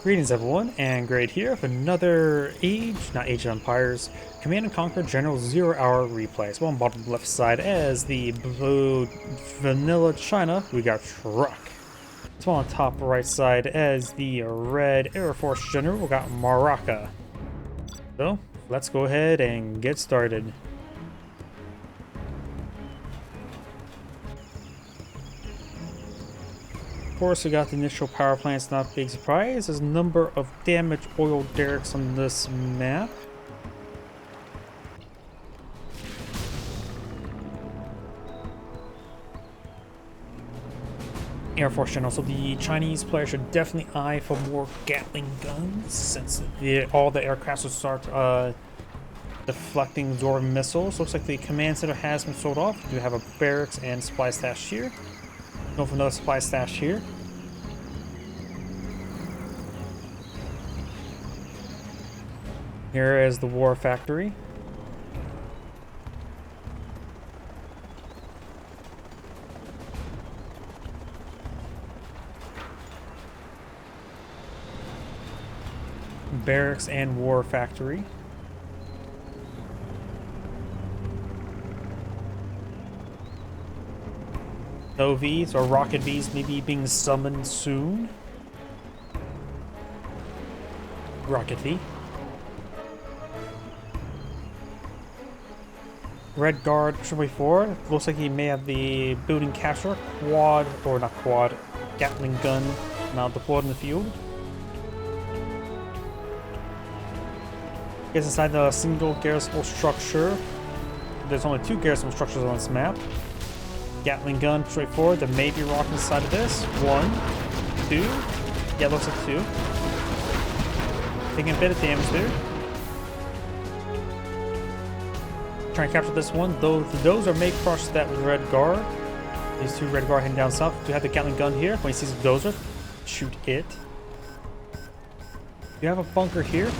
Greetings everyone, and Great here with another Age of Empires, Command & Conquer General 0 Hour replay. So on the bottom left side as the blue vanilla China, we got TruCK. So on top right side as the red Air Force General, we got Maraka. So let's go ahead and get started. Of course, we got the initial power plants, not a big surprise. There's a number of damaged oil derricks on this map. Air Force General, so the Chinese player should definitely eye for more Gatling guns since all the aircrafts will start deflecting Zorn missiles. Looks like the command center has been sold off. We do have a barracks and supply stash here. Go for another supply stash here. Here is the war factory. Barracks and war factory. OVs or rocket Vs maybe being summoned soon. Rocket V. Red Guard Triple 4. Looks like he may have the building capture quad, or not quad, Gatling gun now deployed in the field. Gets inside the single garrisonable structure. There's only 2 garrisonable structures on this map. Gatling gun straight forward. There may be a rocket inside of this. 1, 2. Yeah, looks like 2. Taking a bit of damage there. Trying to capture this one. Those are may crush that red guard. These 2 red guard heading down south. Do have the Gatling gun here. When he sees a dozer, shoot it. You have a bunker here.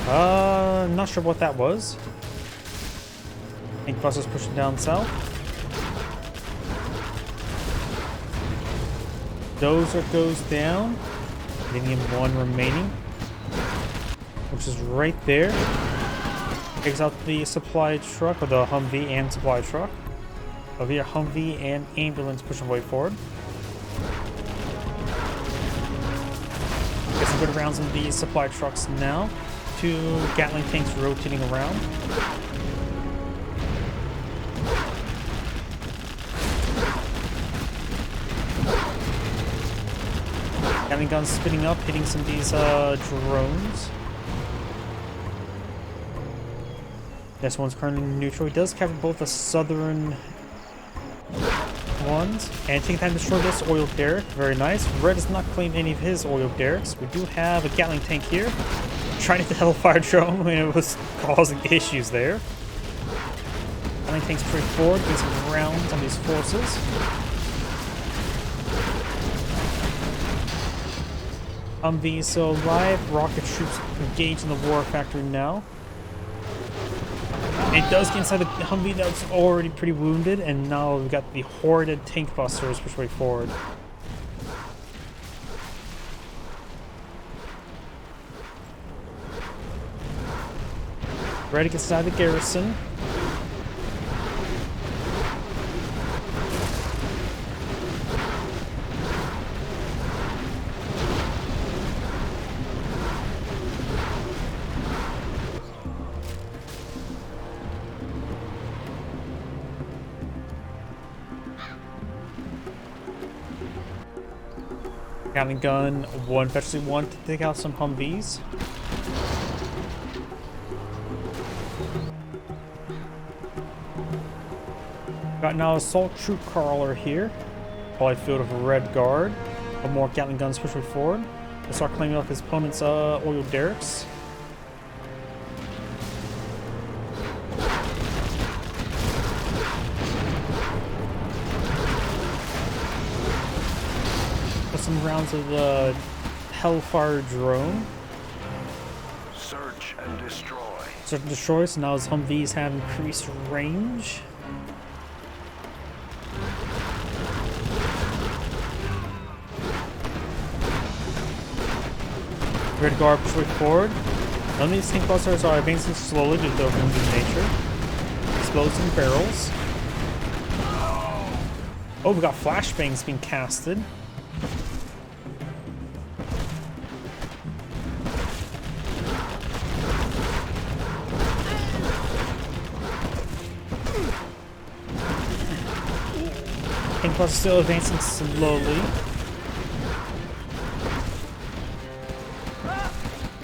Not sure what that was. Tank bus is pushing down south. Dozer goes down. Leaving him 1 remaining, which is right there. Takes out the supply truck, or the Humvee and supply truck. Over here, Humvee and ambulance pushing way forward. Get some good rounds in the supply trucks now. 2 Gatling tanks rotating around. Gatling guns spinning up, hitting some of these drones. This one's currently neutral. He does cover both the southern ones. And taking time to destroy this oil derrick. Very nice. Red does not claim any of his oil derricks. We do have a Gatling tank here. Trying to hit the Hellfire drone when it was causing issues there. Gatling tank's pretty forward. Getting some rounds on these forces. Humvee still alive. Rocket troops engaged in the war factory now. It does get inside the Humvee that's already pretty wounded, and now we've got the hoarded tank busters push way forward. Ready to get inside the garrison. Gatling gun, 1 especially 1 to take out some Humvees. Got now assault troop crawler here. Probably filled with a red guard. One more Gatling guns pushing forward. Let's start claiming up his opponent's oil derricks. Some rounds of the Hellfire drone. Search and destroy. Search and destroy, so now his Humvees have increased range. Red Guard push forward. None of these tank busters are advancing slowly due to their wounded nature. Explosive barrels. Oh, we got flashbangs being casted. Tank busters still advancing slowly.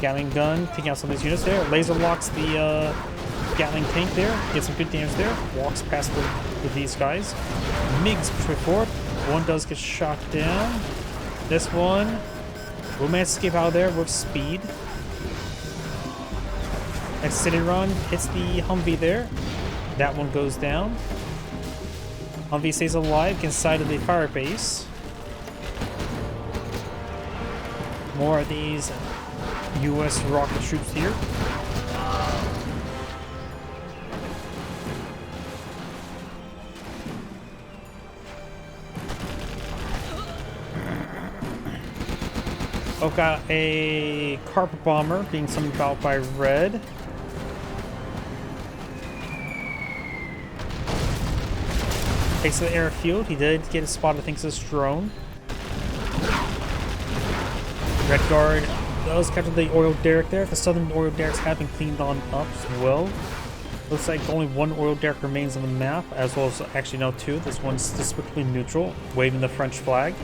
Gatling gun, taking out some of these units there. Laser locks the Gatling tank there. Gets some good damage there. Walks past with these guys. MiGs push forward. One does get shot down. This one will manage to escape out of there with speed. Next city run hits the Humvee there. That one goes down. Humvee stays alive inside of the fire base. More of these U.S. rocket troops here. Oh, got a carpet bomber being summoned out by Red. Takes to the airfield. He did get a spot, I think it's a drone. Red Guard does capture the oil derrick there. The southern oil derricks have been cleaned on up as well. Looks like only one oil derrick remains on the map, as well as actually no two. This one's despicably neutral, waving the French flag.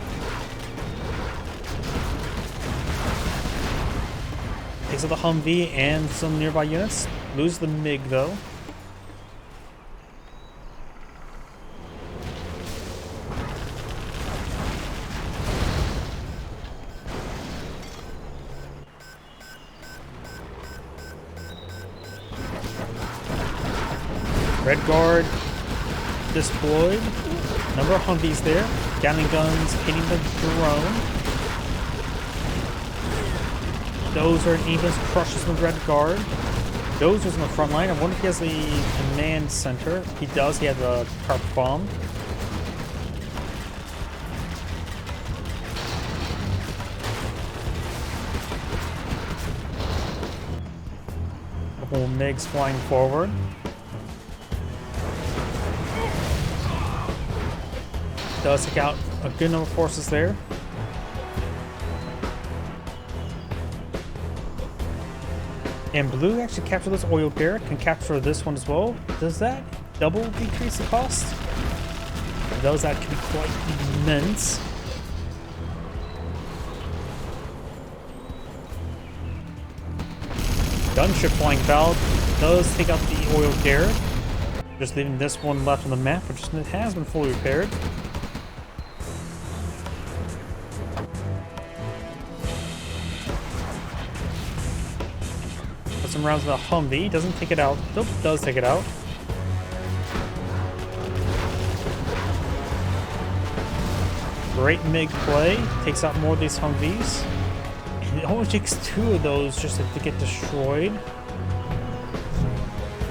Takes out the Humvee and some nearby units. Lose the MiG though. Red Guard deployed. Number of Humvees there. Gatling guns hitting the drone. Dozer and Evans crushes the Red Guard. Dozer's in the front line. I wonder if he has the command center. He does. He has a carpet bomb. Couple MiGs flying forward. Does take out a good number of forces there. And blue actually captured this oil derrick, can capture this one as well. Does that double decrease the cost? Those that can be quite immense. Gunship flying valve does take out the oil derrick. Just leaving this one left on the map, which has been fully repaired. Some rounds of the Humvee, doesn't take it out. Nope, does take it out. Great MiG play, takes out more of these Humvees. And it only takes two of those just to get destroyed.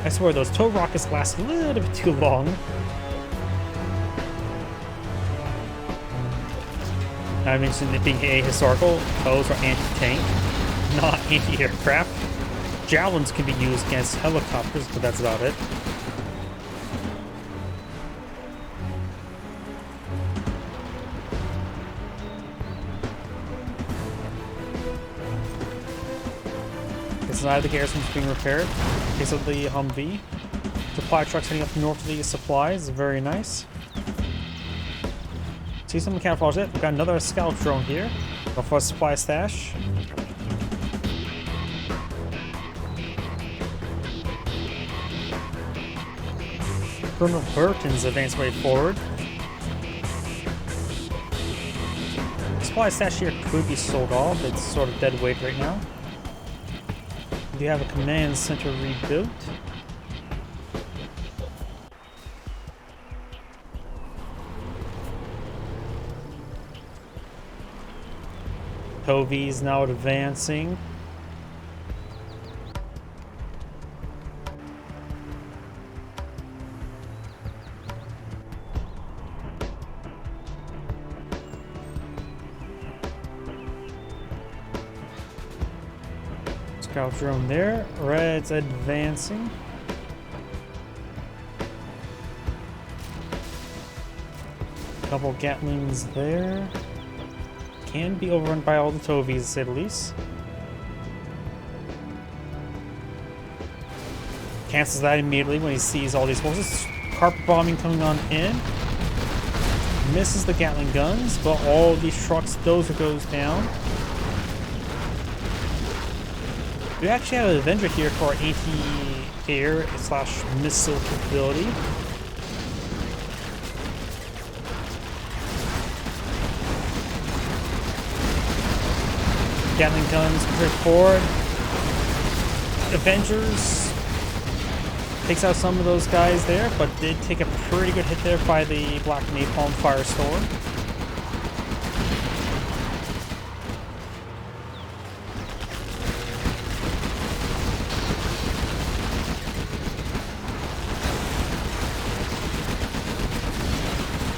I swear those tow rockets last a little bit too long. I mentioned it being a historical, those are anti-tank, not anti-aircraft. Javelins can be used against helicopters, but that's about it. Inside the garrison's being repaired. Case of the Humvee. Supply trucks heading up north to the supplies. Very nice. See some camouflage it. We've got another scout drone here. Go for a supply stash. Colonel Burton's advanced way forward. Supply stash here could be sold off. It's sort of dead weight right now. We do have a command center rebuilt. Hovey's now advancing. Scout drone there. Red's advancing. Couple Gatlings there. Can be overrun by all the Tovies, to say the least. Cancels that immediately when he sees all these forces. Carpet bombing coming on in. Misses the Gatling guns, but all these trucks, dozer goes down. We actually have an Avenger here for our anti-air / missile capability. Gatling guns push forward. Avengers takes out some of those guys there, but did take a pretty good hit there by the Black Napalm Firestorm.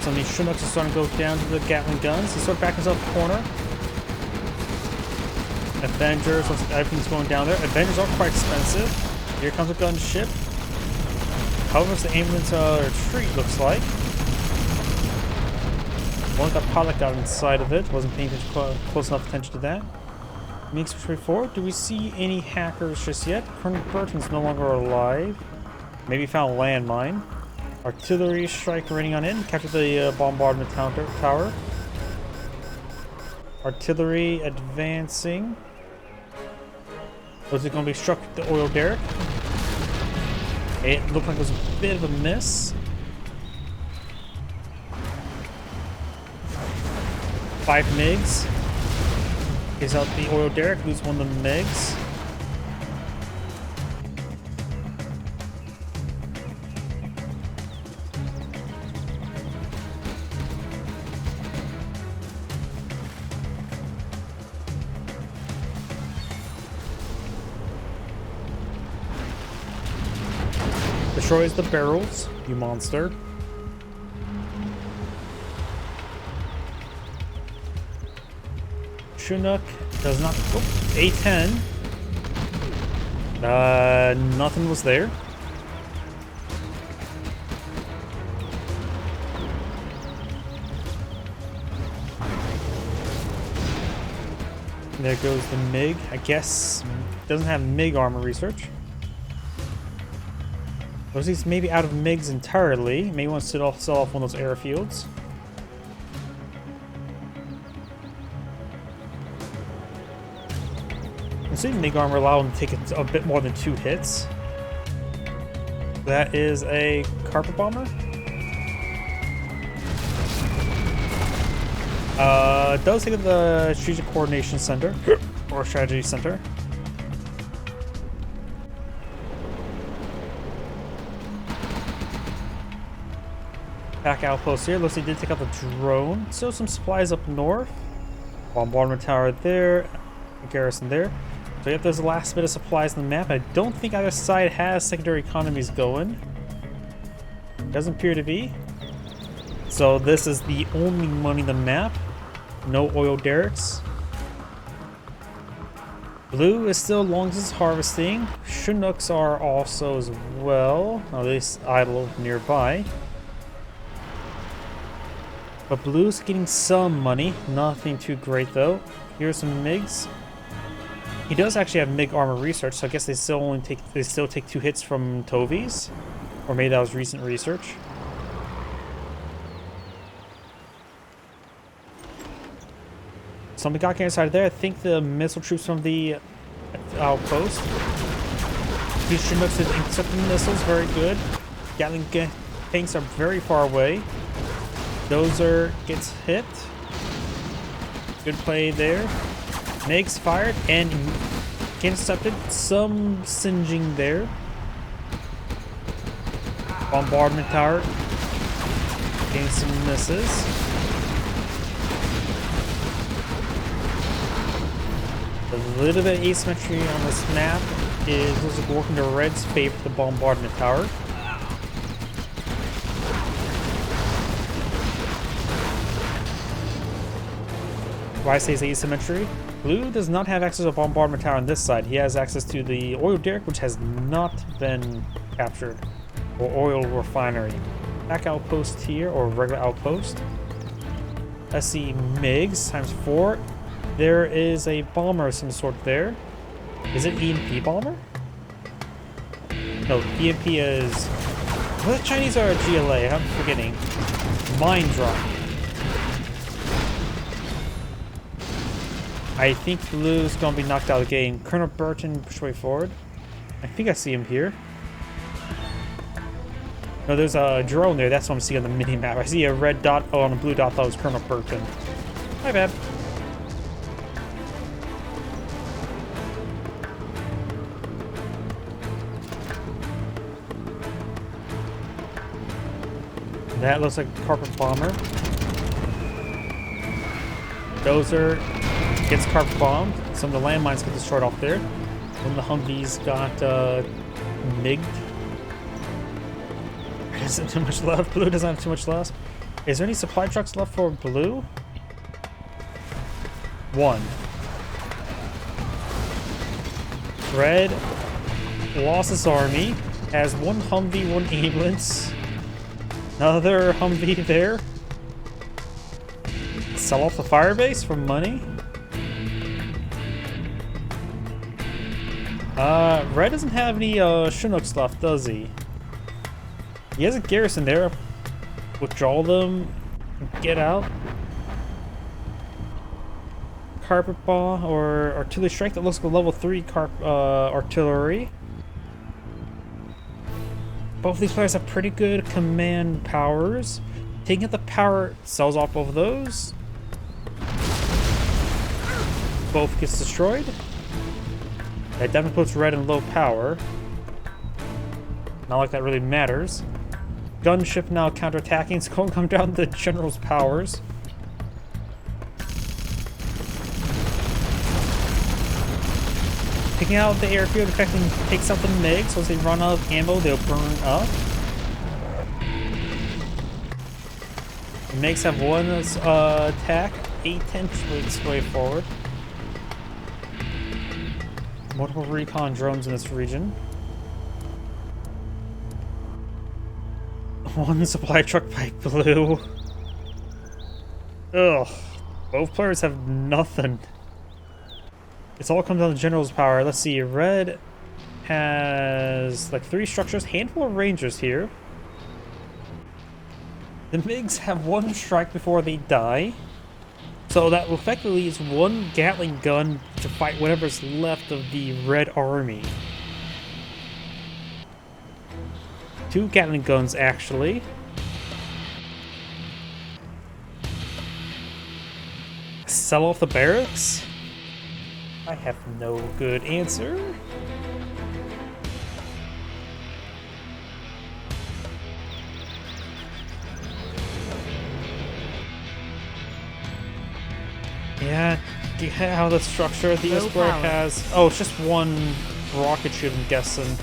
Some of these Chinooks are starting to go down to the Gatling guns. He sort of backed himself in the corner. Avengers, everything's going down there. Avengers are quite expensive. Here comes a gunship. However, the ambulance retreat looks like. One that pilot got inside of it. Wasn't paying close enough attention to that. Makes its way forward. Do we see any hackers just yet? Colonel Burton's no longer alive. Maybe found a landmine. Artillery strike raining on in. Captured the bombardment tower. Artillery advancing. Was it going to be struck with the oil derrick? It looked like it was a bit of a miss. 5 MiGs. Gives out the oil derrick, lose one of the MiGs. Destroys the barrels, you monster. Chinook does not. Oh, A10. Nothing was there. There goes the MiG. I guess doesn't have MiG armor research. Or he's maybe out of MiGs entirely. Maybe wants to sell off one of those airfields. Let's see, MiG armor allow him to take a bit more than 2 hits. That is a carpet bomber. It does take the Strategic Coordination Center or Strategy Center. Back outpost here. Looks like he did take out the drone. Still some supplies up north. Bombardment tower there. A garrison there. So yep, there's the last bit of supplies on the map. I don't think either side has secondary economies going. Doesn't appear to be. So this is the only money on the map. No oil derricks. Blue is still long distance harvesting. Chinooks are also as well. At least idle nearby. But Blue's getting some money. Nothing too great though. Here's some MiGs. He does actually have MiG armor research, so I guess they still take 2 hits from Tovies. Or maybe that was recent research. Something got inside there. I think the missile troops from the outpost. These Chinooks have intercepted missiles, very good. Gatling tanks are very far away. Dozer gets hit. Good play there. MiGs fired and intercepted. Some singeing there. Bombardment tower. Getting some misses. A little bit of asymmetry on this map is working to Red's favor for the bombardment tower. Why I say it's asymmetry? Blue does not have access to a bombardment tower on this side. He has access to the oil derrick, which has not been captured, or oil refinery. Back outpost here, or regular outpost. Let's see, MiGs times 4. There is a bomber of some sort there. Is it EMP bomber? No, EMP is... Well, the Chinese are a GLA, I'm forgetting. Mine drop. I think Blue's gonna be knocked out of the game. Colonel Burton, push way forward. I think I see him here. No, there's a drone there. That's what I'm seeing on the mini-map. I see a red dot. Oh, on a blue dot. That was Colonel Burton. My bad. That looks like a carpet bomber. Dozer gets carpet bombed. Some of the landmines get destroyed off there. One of the Humvees got MiG'd. There isn't too much left. Blue doesn't have too much left. Is there any supply trucks left for Blue? One. Red lost his army. Has one Humvee, one ambulance. Another Humvee there. Sell off the firebase for money. Red doesn't have any Chinooks left, does he? He has a garrison there. Withdraw them. Get out. Carpet bomb or artillery strike. That looks like a level 3 artillery. Both of these players have pretty good command powers. Taking out the power sells off both of those. Both gets destroyed. That definitely puts red in low power. Not like that really matters. Gunship now counterattacking. It's going to come down to the general's powers. Picking out the airfield effectively takes out the MiGs. So as they run out of ammo, they'll burn up. The MiGs have one attack. A-10 its way forward. Multiple recon drones in this region. One supply truck by Blue. Ugh. Both players have nothing. It's all comes down to general's power. Let's see. Red has like 3 structures, handful of rangers here. The MiGs have 1 strike before they die. So that effectively is 1 Gatling gun to fight whatever's left of the red army. 2 Gatling guns, actually. Sell off the barracks? I have no good answer. Yeah, how the structure of the Isbro has... Oh, it's just 1 rocket ship, I'm guessing.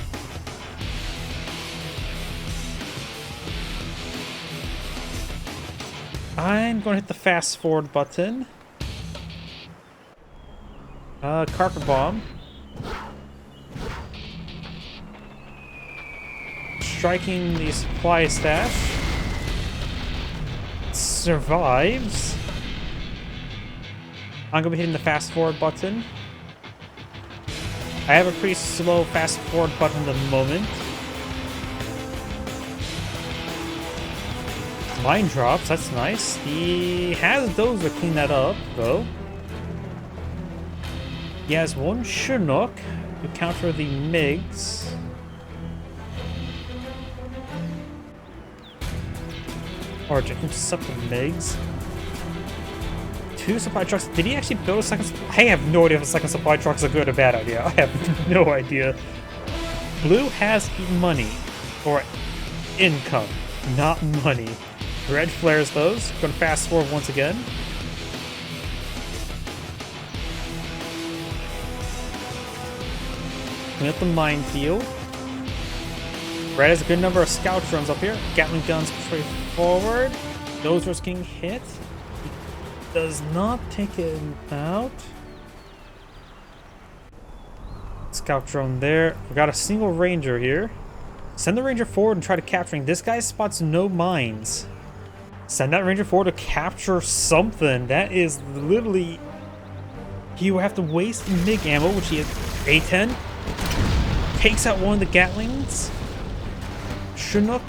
I'm going to hit the fast forward button. Carpet bomb. Striking the supply stash. Survives. I'm going to be hitting the fast forward button. I have a pretty slow fast forward button at the moment. Mine drops, that's nice. He has those to clean that up, though. He has 1 Chinook to counter the MiGs. Or to intercept the MiGs. 2 supply trucks. Did he actually build a second? I have no idea if a second supply truck is a good or bad idea. I have no idea. Blue has money. Or income, not money. Red flares those. Going to fast forward once again. Clean up the minefield. Red has a good number of scout drones up here. Gatling guns straight forward. Those are getting hit. He does not take him out. Scout drone there. We got a single ranger here. Send the ranger forward and try to capturing. This guy spots no mines. Send that ranger forward to capture something. That is literally... He will have to waste MiG ammo, which he has. A-10. Takes out one of the Gatlings. Chinook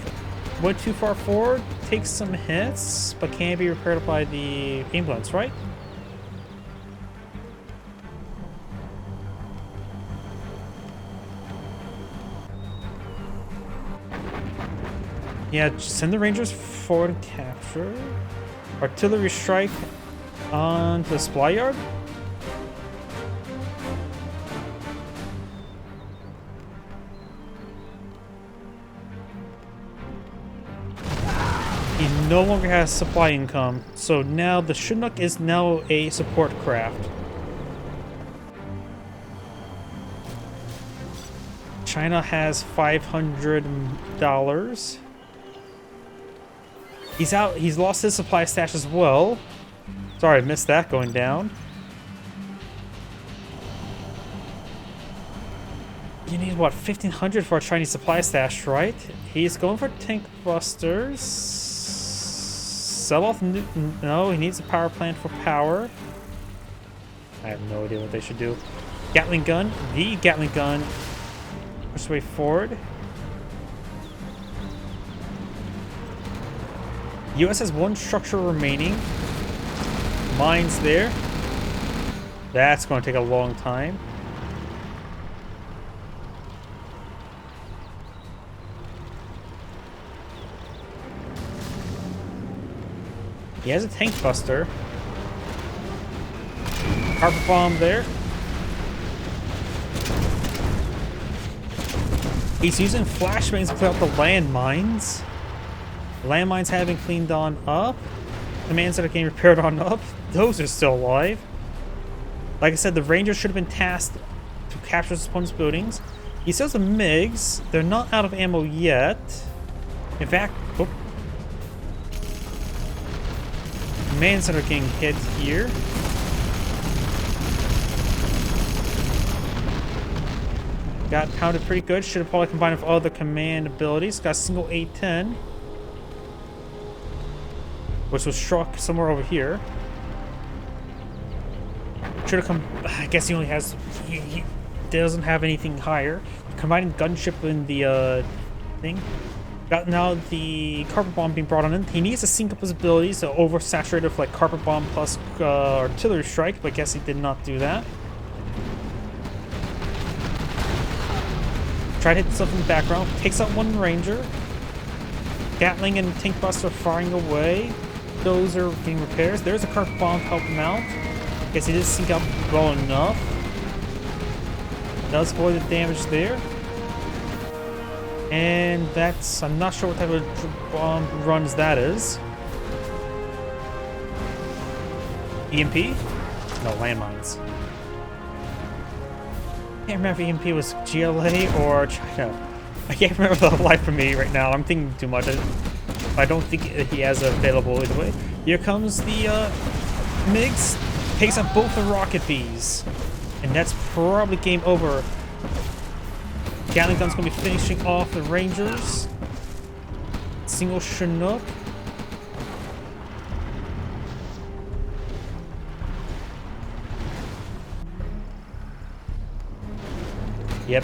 went too far forward. Takes some hits, but can't be repaired by the ambulance, right? Yeah, just send the Rangers forward and capture. Artillery strike onto the supply yard. He no longer has supply income, so now the Chinook is now a support craft. China has $500. He's out. He's lost his supply stash as well. Sorry, I missed that going down. You need what, 1,500 for a Chinese supply stash, right? He's going for tank busters. Sell off. No, he needs a power plant for power. I have no idea what they should do. Gatling gun. The Gatling gun. Push the way forward. US has one structure remaining. Mines there. That's going to take a long time. He has a tank buster. Carpet bomb there. He's using flashbangs to clear out the landmines. Landmines have been cleaned on up. Commands that are getting repaired on up. Those are still alive. Like I said, the Rangers should have been tasked to capture his opponent's buildings. He sells the MiGs. They're not out of ammo yet. In fact, oh. Commands that are getting hit here. Got pounded pretty good. Should have probably combined with other command abilities. Got a single A-10. Which was struck somewhere over here. Should have come... I guess he only has... He doesn't have anything higher. Combining gunship in the thing. Got now the carpet bomb being brought on in. He needs to sync up his abilities, so oversaturated with like carpet bomb plus artillery strike, but I guess he did not do that. Tried to hit stuff in the background. Takes out one ranger. Gatling and tank buster firing away. Those are getting repairs. There's a carpet bomb to help him out. Guess he did sync up well enough. Does avoid the damage there. And that's... I'm not sure what type of bomb runs that is. EMP? No, landmines. I can't remember if EMP was GLA or China. I can't remember the life of me right now. I'm thinking too much. I don't think he has available either way. Here comes the MiGs. Takes out both the rocket bees. And that's probably game over. Gatling gun's gonna be finishing off the Rangers. Single Chinook. Yep.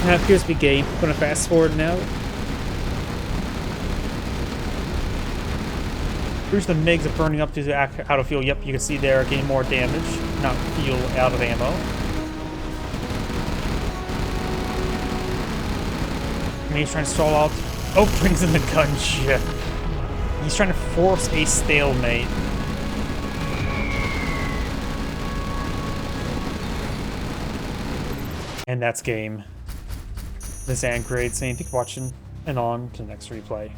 That appears to be game. I'm gonna fast forward now. Here's the MiGs are burning up due to out of fuel. Yep, you can see they're getting more damage. Not fuel, out of ammo. And he's trying to stall out. Oh, brings in the gunship. He's trying to force a stalemate. And that's game. This is Grade saying thank you for watching, and on to the next replay.